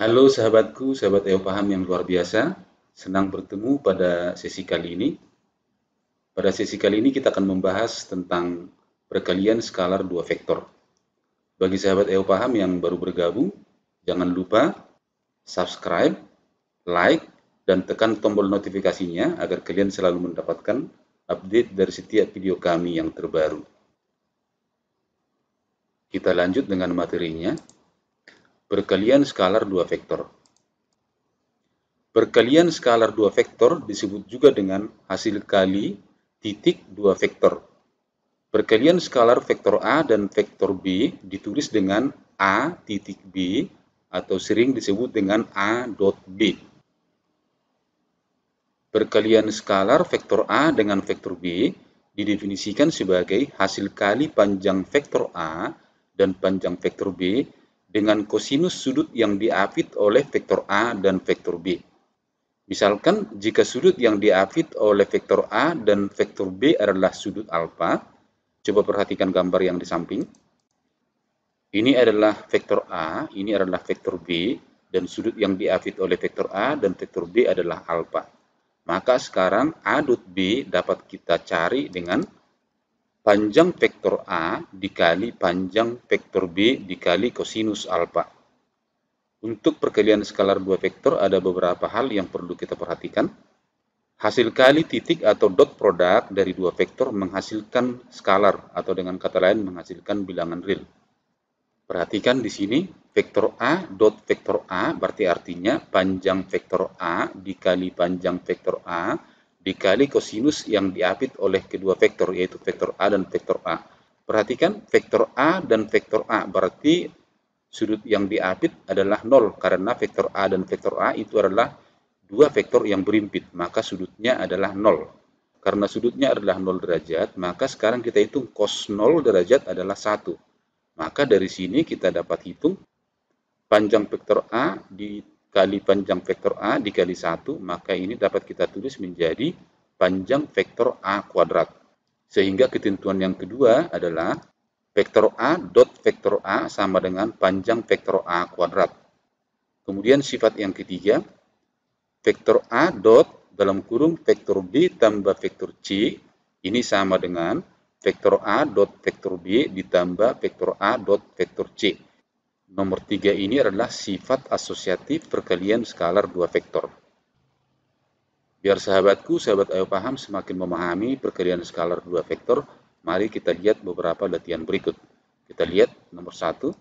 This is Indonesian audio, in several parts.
Halo sahabatku, sahabat EO Paham yang luar biasa. Senang bertemu pada sesi kali ini. Pada sesi kali ini kita akan membahas tentang perkalian skalar dua vektor. Bagi sahabat EO Paham yang baru bergabung, jangan lupa subscribe, like, dan tekan tombol notifikasinya agar kalian selalu mendapatkan update dari setiap video kami yang terbaru. Kita lanjut dengan materinya. Perkalian skalar dua vektor. Perkalian skalar dua vektor disebut juga dengan hasil kali titik dua vektor. Perkalian skalar vektor A dan vektor B ditulis dengan A titik B atau sering disebut dengan A dot B. Perkalian skalar vektor A dengan vektor B didefinisikan sebagai hasil kali panjang vektor A dan panjang vektor B dengan kosinus sudut yang diapit oleh vektor A dan vektor B. Misalkan, jika sudut yang diapit oleh vektor A dan vektor B adalah sudut alfa, coba perhatikan gambar yang di samping. Ini adalah vektor A, ini adalah vektor B, dan sudut yang diapit oleh vektor A dan vektor B adalah alfa. Maka sekarang A dot B dapat kita cari dengan panjang vektor A dikali panjang vektor B dikali kosinus alfa. Untuk perkalian skalar dua vektor ada beberapa hal yang perlu kita perhatikan. Hasil kali titik atau dot product dari dua vektor menghasilkan skalar atau dengan kata lain menghasilkan bilangan real. Perhatikan di sini vektor A dot vektor A berarti artinya panjang vektor A dikali panjang vektor A dikali kosinus yang diapit oleh kedua vektor, yaitu vektor A dan vektor A. Perhatikan, vektor A dan vektor A berarti sudut yang diapit adalah 0, karena vektor A dan vektor A itu adalah dua vektor yang berimpit, maka sudutnya adalah 0. Karena sudutnya adalah 0 derajat, maka sekarang kita hitung cos 0 derajat adalah 1. Maka dari sini kita dapat hitung panjang vektor A dikali panjang vektor A dikali 1, maka ini dapat kita tulis menjadi panjang vektor A kuadrat. Sehingga ketentuan yang kedua adalah vektor A dot vektor A sama dengan panjang vektor A kuadrat. Kemudian sifat yang ketiga, vektor A dot dalam kurung vektor B tambah vektor C, ini sama dengan vektor A dot vektor B ditambah vektor A dot vektor C. Nomor 3 ini adalah sifat asosiatif perkalian skalar dua vektor. Biar sahabatku, sahabat Ayo Paham semakin memahami perkalian skalar dua vektor, mari kita lihat beberapa latihan berikut. Kita lihat nomor 1.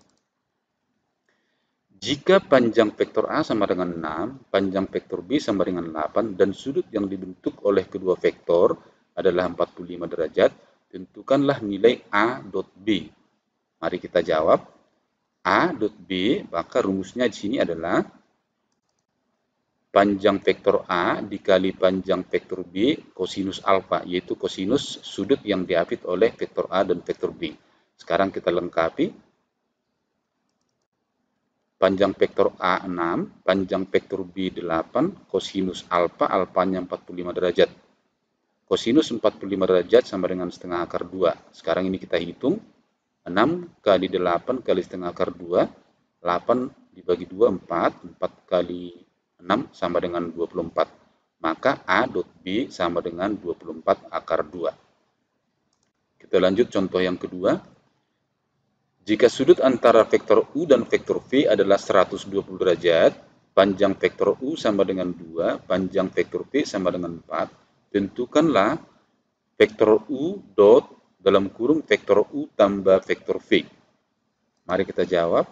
Jika panjang vektor A sama dengan 6, panjang vektor B sama dengan 8, dan sudut yang dibentuk oleh kedua vektor adalah 45 derajat, tentukanlah nilai A dot B. Mari kita jawab. A dot B, maka rumusnya di sini adalah panjang vektor A dikali panjang vektor B kosinus alfa, yaitu kosinus sudut yang diapit oleh vektor A dan vektor B. Sekarang kita lengkapi. Panjang vektor A 6, panjang vektor B 8, kosinus alfa, alfanya 45 derajat. Kosinus 45 derajat sama dengan setengah akar 2. Sekarang ini kita hitung. 6 kali 8 kali setengah akar 2, 8 dibagi 2, 4, 4 kali 6 sama dengan 24. Maka A dot B sama dengan 24 akar 2. Kita lanjut contoh yang kedua. Jika sudut antara vektor U dan vektor V adalah 120 derajat, panjang vektor U sama dengan 2, panjang vektor V sama dengan 4, tentukanlah vektor U dot dalam kurung vektor U tambah vektor V. Mari kita jawab.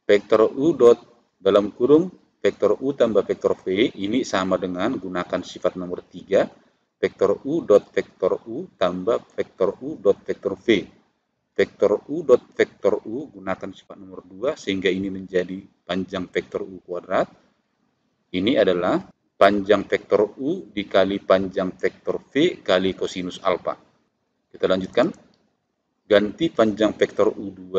Vektor U dot dalam kurung vektor U tambah vektor V ini sama dengan gunakan sifat nomor 3. Vektor U dot vektor U tambah vektor U dot vektor V. Vektor U dot vektor U gunakan sifat nomor 2 sehingga ini menjadi panjang vektor U kuadrat. Ini adalah panjang vektor U dikali panjang vektor V kali kosinus alfa. Kita lanjutkan. Ganti panjang vektor U2,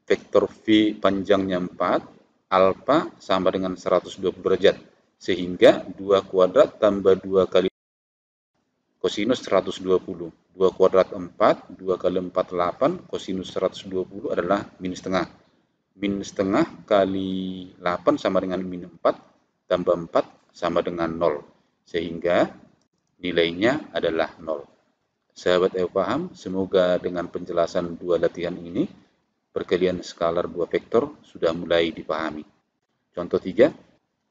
vektor V panjangnya 4, alfa sama dengan 120 derajat. Sehingga 2 kuadrat tambah 2 kali kosinus 120. 2 kuadrat 4, 2 kali 4 8, kosinus 120 adalah min setengah. Min setengah kali 8 sama dengan min 4, tambah 4 sama dengan 0. Sehingga nilainya adalah 0. Sahabat EU paham? Semoga dengan penjelasan dua latihan ini, perkalian skalar dua vektor sudah mulai dipahami. Contoh 3.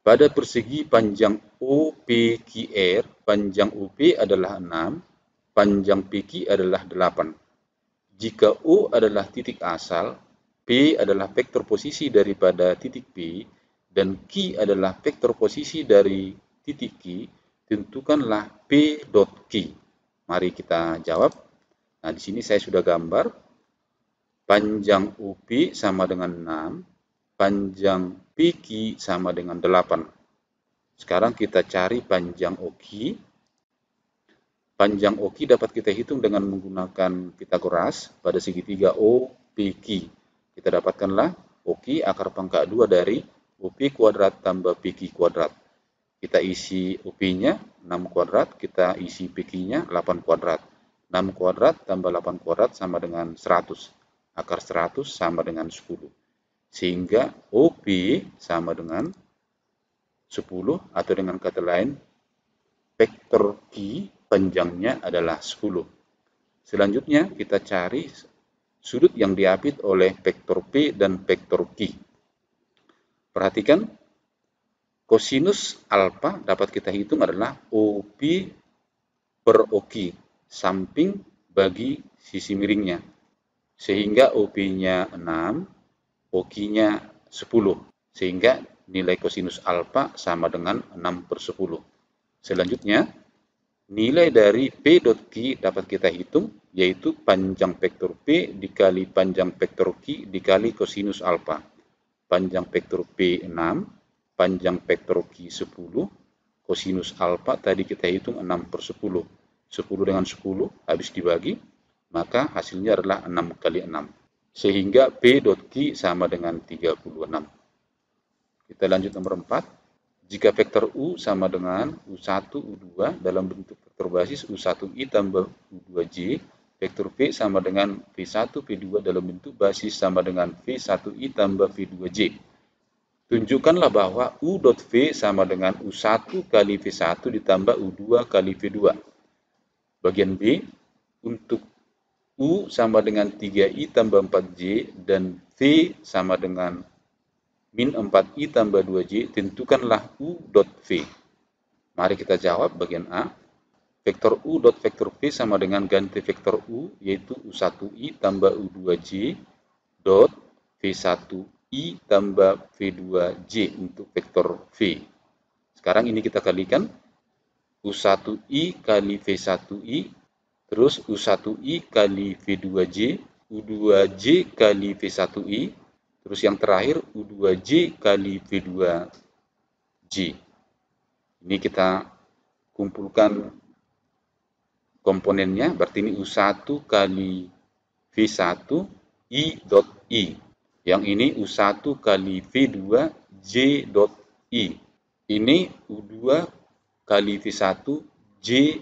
Pada persegi panjang OPQR, panjang OP adalah 6, panjang PQ adalah 8. Jika O adalah titik asal, P adalah vektor posisi daripada titik P, dan Q adalah vektor posisi dari titik Q, tentukanlah P dot Q. Mari kita jawab. Nah, di sini saya sudah gambar. Panjang OP sama dengan 6, panjang PQ sama dengan 8. Sekarang kita cari panjang OQ. Panjang OQ dapat kita hitung dengan menggunakan Pitagoras pada segitiga OPQ. Kita dapatkanlah OQ akar pangkat 2 dari OP kuadrat tambah PQ kuadrat. Kita isi OP-nya 6 kuadrat, kita isi PQ-nya 8 kuadrat. 6 kuadrat tambah 8 kuadrat sama dengan 100. Akar 100 sama dengan 10. Sehingga OP sama dengan 10, atau dengan kata lain, vektor Q panjangnya adalah 10. Selanjutnya kita cari sudut yang diapit oleh vektor P dan vektor Q. Perhatikan, kosinus alfa dapat kita hitung adalah OP per OQ, samping bagi sisi miringnya. Sehingga OP-nya 6, OQ-nya 10. Sehingga nilai kosinus alfa sama dengan 6 per 10. Selanjutnya, nilai dari P dot Q dapat kita hitung, yaitu panjang vektor P dikali panjang vektor Q dikali kosinus alfa. Panjang vektor P 6, panjang vektor Q 10, kosinus alfa tadi kita hitung 6 per 10. 10 dengan 10 habis dibagi, maka hasilnya adalah 6 kali 6. Sehingga P dot Q sama dengan 36. Kita lanjut nomor 4. Jika vektor U sama dengan U1, U2 dalam bentuk vektor basis U1I tambah U2J, vektor V sama dengan V1, V2 dalam bentuk basis sama dengan V1I tambah V2J. Tunjukkanlah bahwa U dot V sama dengan U1 kali V1 ditambah U2 kali V2. Bagian B, untuk U sama dengan 3I tambah 4J dan V sama dengan min 4I tambah 2J, tentukanlah U dot V. Mari kita jawab bagian A. Vektor U dot vektor V sama dengan ganti vektor U, yaitu U1I tambah U2J dot V1I tambah V2J untuk vektor V. Sekarang ini kita kalikan. U1I kali V1I, terus U1I kali V2J, U2J kali V1I, terus yang terakhir U2J kali V2J. Ini kita kumpulkan komponennya, berarti ini U1 kali V1 I dot I. Yang ini U1 kali V2 J dot I. Ini U2 kali V1 J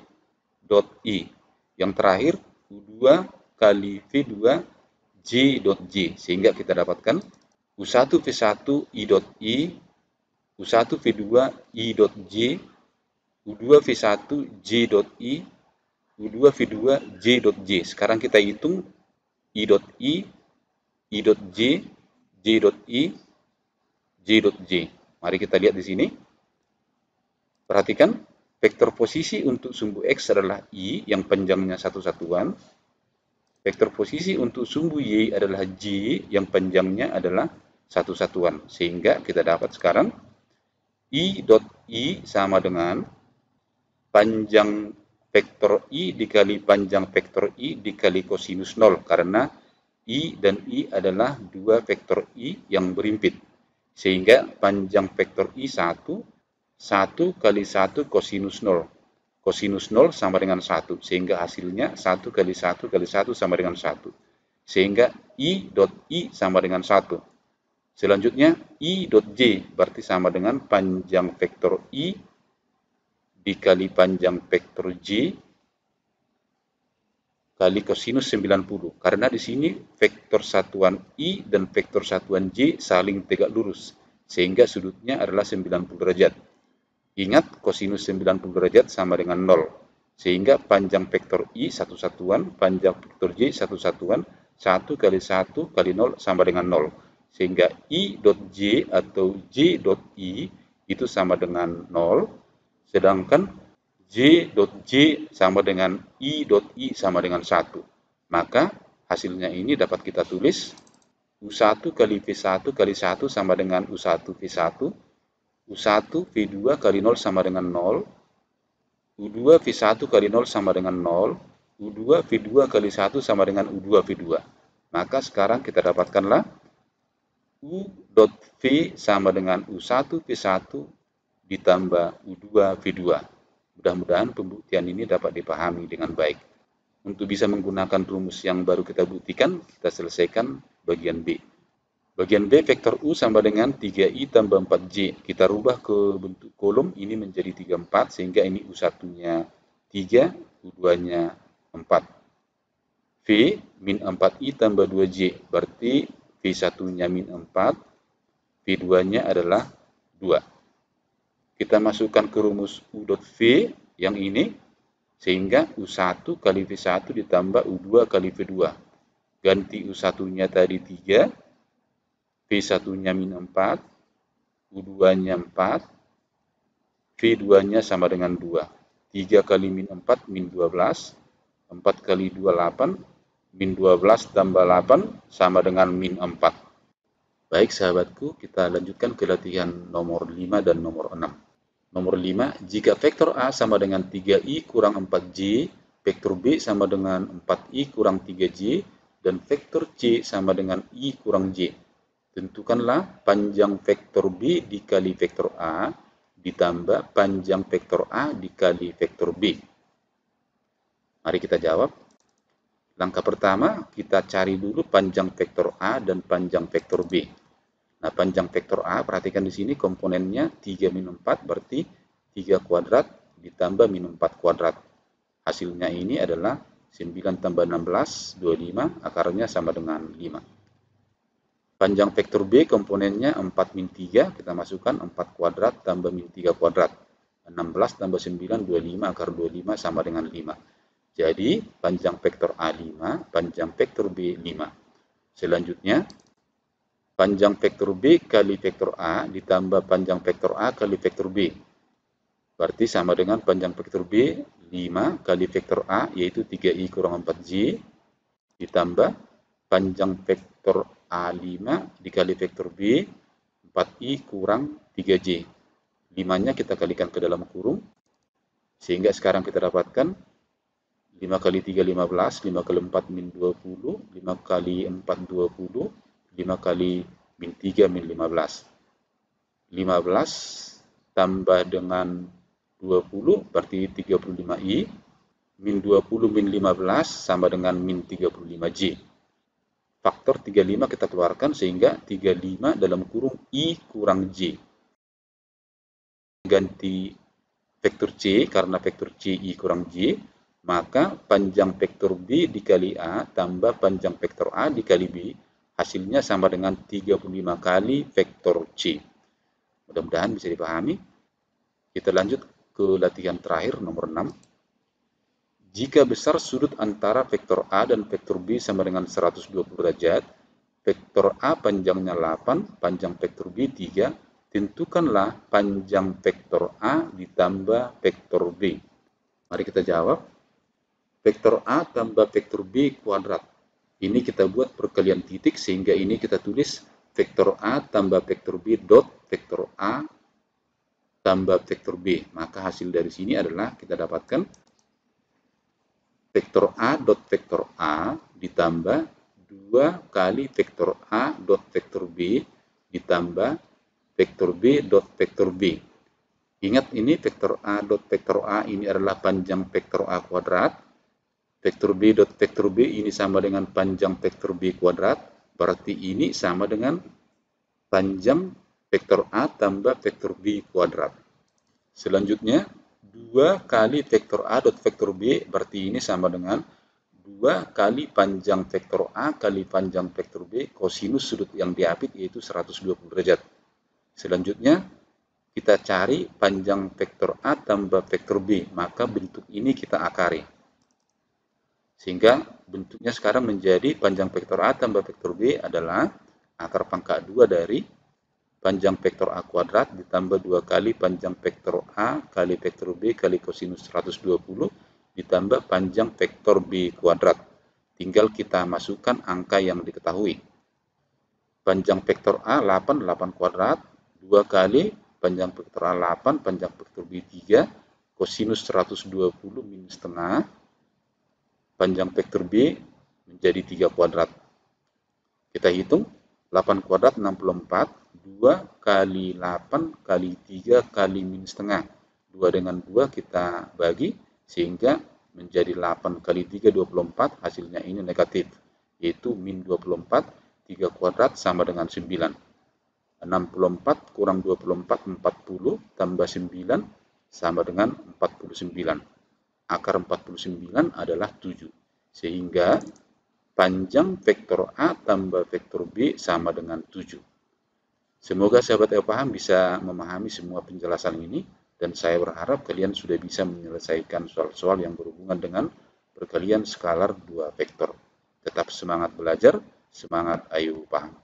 dot I. Yang terakhir U2 kali V2 J dot J. Sehingga kita dapatkan U1 V1 I dot I, U1 V2 I dot J, U2 V1 J dot I, U2 V2 J dot J. Sekarang kita hitung I dot I dot J, J dot I, J dot J. Mari kita lihat di sini. Perhatikan, vektor posisi untuk sumbu X adalah I yang panjangnya satu satuan. Vektor posisi untuk sumbu Y adalah J yang panjangnya adalah satu satuan. Sehingga kita dapat sekarang I dot I sama dengan panjang vektor I dikali panjang vektor I dikali kosinus 0. Karena I dan I adalah dua vektor I yang berimpit. Sehingga panjang vektor I 1 kali 1 kosinus 0. Kosinus 0 sama dengan 1. Sehingga hasilnya 1 kali 1 kali 1 sama dengan 1. Sehingga I dot I sama dengan 1. Selanjutnya I dot J berarti sama dengan panjang vektor I dikali panjang vektor J kali kosinus 90. Karena di sini vektor satuan I dan vektor satuan J saling tegak lurus, sehingga sudutnya adalah 90 derajat. Ingat, kosinus 90 derajat sama dengan 0. Sehingga panjang vektor I satu satuan, panjang vektor J satu satuan, 1 kali 1 kali 0 sama dengan 0. Sehingga I dot J atau J dot I itu sama dengan 0, sedangkan J dot J sama dengan I dot I sama dengan 1. Maka hasilnya ini dapat kita tulis U1 kali V1 kali 1 sama dengan U1 V1, U1 V2 kali 0 sama dengan 0, U2 V1 kali 0 sama dengan 0, U2 V2 kali 1 sama dengan U2 V2. Maka sekarang kita dapatkanlah U dot V sama dengan U1 V1 ditambah U2 V2. Mudah-mudahan pembuktian ini dapat dipahami dengan baik. Untuk bisa menggunakan rumus yang baru kita buktikan, kita selesaikan bagian B. Bagian B, vektor U sama dengan 3I tambah 4J. Kita rubah ke bentuk kolom, ini menjadi 34, sehingga ini U1-nya 3, U2-nya 4. V min 4I tambah 2J, berarti V1-nya min 4, V2-nya adalah 2. Kita masukkan ke rumus U dot V yang ini, sehingga U1 kali V1 ditambah U2 kali V2. Ganti U1-nya tadi 3, V1-nya min 4, U2-nya 4, V2-nya sama dengan 2. 3 kali min 4, min 12, 4 kali 2, 8, min 12 tambah 8 sama dengan min 4. Baik sahabatku, kita lanjutkan ke latihan nomor 5 dan nomor 6. Nomor 5, jika vektor A sama dengan 3I kurang 4J, vektor B sama dengan 4I kurang 3J, dan vektor C sama dengan I kurang J. Tentukanlah panjang vektor B dikali vektor A ditambah panjang vektor A dikali vektor B. Mari kita jawab. Langkah pertama, kita cari dulu panjang vektor A dan panjang vektor B. Nah, panjang vektor A, perhatikan di sini komponennya 3 min 4, berarti 3 kuadrat ditambah min 4 kuadrat. Hasilnya ini adalah 9 tambah 16, 25, akarnya sama dengan 5. Panjang vektor B komponennya 4 min 3, kita masukkan 4 kuadrat tambah min 3 kuadrat. 16 tambah 9, 25, akar 25 sama dengan 5. Jadi, panjang vektor A 5, panjang vektor B 5. Selanjutnya, panjang vektor B kali vektor A ditambah panjang vektor A kali vektor B. Berarti sama dengan panjang vektor B 5 kali vektor A, yaitu 3I kurang 4J, ditambah panjang vektor A5 dikali vektor B 4I kurang 3J. 5-nya kita kalikan ke dalam kurung, sehingga sekarang kita dapatkan 5 kali 3, 15, 5 kali 4, min 20, 5 kali 4, 20, 5 kali min 3, min 15. 15 tambah dengan 20 berarti 35I. Min 20 min 15 sama dengan min 35J. Faktor 35 kita keluarkan sehingga 35 dalam kurung I kurang J. Ganti vektor C karena vektor C I kurang J. Maka panjang vektor B dikali A tambah panjang vektor A dikali B, hasilnya sama dengan 35 kali vektor C. Mudah-mudahan bisa dipahami. Kita lanjut ke latihan terakhir nomor 6. Jika besar sudut antara vektor A dan vektor B sama dengan 120 derajat, vektor A panjangnya 8, panjang vektor B 3, tentukanlah panjang vektor A ditambah vektor B. Mari kita jawab. Vektor A tambah vektor B kuadrat. Ini kita buat perkalian titik, sehingga ini kita tulis vektor A tambah vektor B dot vektor A tambah vektor B. Maka hasil dari sini adalah kita dapatkan vektor A dot vektor A ditambah 2 kali vektor A dot vektor B ditambah vektor B dot vektor B. Ingat, ini vektor A dot vektor A ini adalah panjang vektor A kuadrat. Vektor B dot vektor B ini sama dengan panjang vektor B kuadrat, berarti ini sama dengan panjang vektor A tambah vektor B kuadrat. Selanjutnya, 2 kali vektor A dot vektor B, berarti ini sama dengan 2 2 kali panjang vektor A kali panjang vektor B kosinus sudut yang diapit yaitu 120 derajat. Selanjutnya, kita cari panjang vektor A tambah vektor B, maka bentuk ini kita akari. Sehingga bentuknya sekarang menjadi panjang vektor A tambah vektor B adalah akar pangkat 2 dari panjang vektor A kuadrat ditambah 2 kali panjang vektor A kali vektor B kali kosinus 120 ditambah panjang vektor B kuadrat. Tinggal kita masukkan angka yang diketahui. Panjang vektor A 8 kuadrat, 2 kali panjang vektor A 8, panjang vektor B 3, kosinus 120 minus setengah, panjang vektor B menjadi 3 kuadrat. Kita hitung, 8 kuadrat 64, 2 kali 8 kali 3 kali minus setengah. 2 dengan 2 kita bagi, sehingga menjadi 8 kali 3, 24, hasilnya ini negatif, yaitu min 24, 3 kuadrat sama dengan 9. 64 kurang 24, 40, tambah 9 sama dengan 49. Akar 49 adalah 7. Sehingga panjang vektor A tambah vektor B sama dengan 7. Semoga sahabat paham bisa memahami semua penjelasan ini, dan saya berharap kalian sudah bisa menyelesaikan soal-soal yang berhubungan dengan perkalian skalar 2 vektor. Tetap semangat belajar, semangat ayo paham.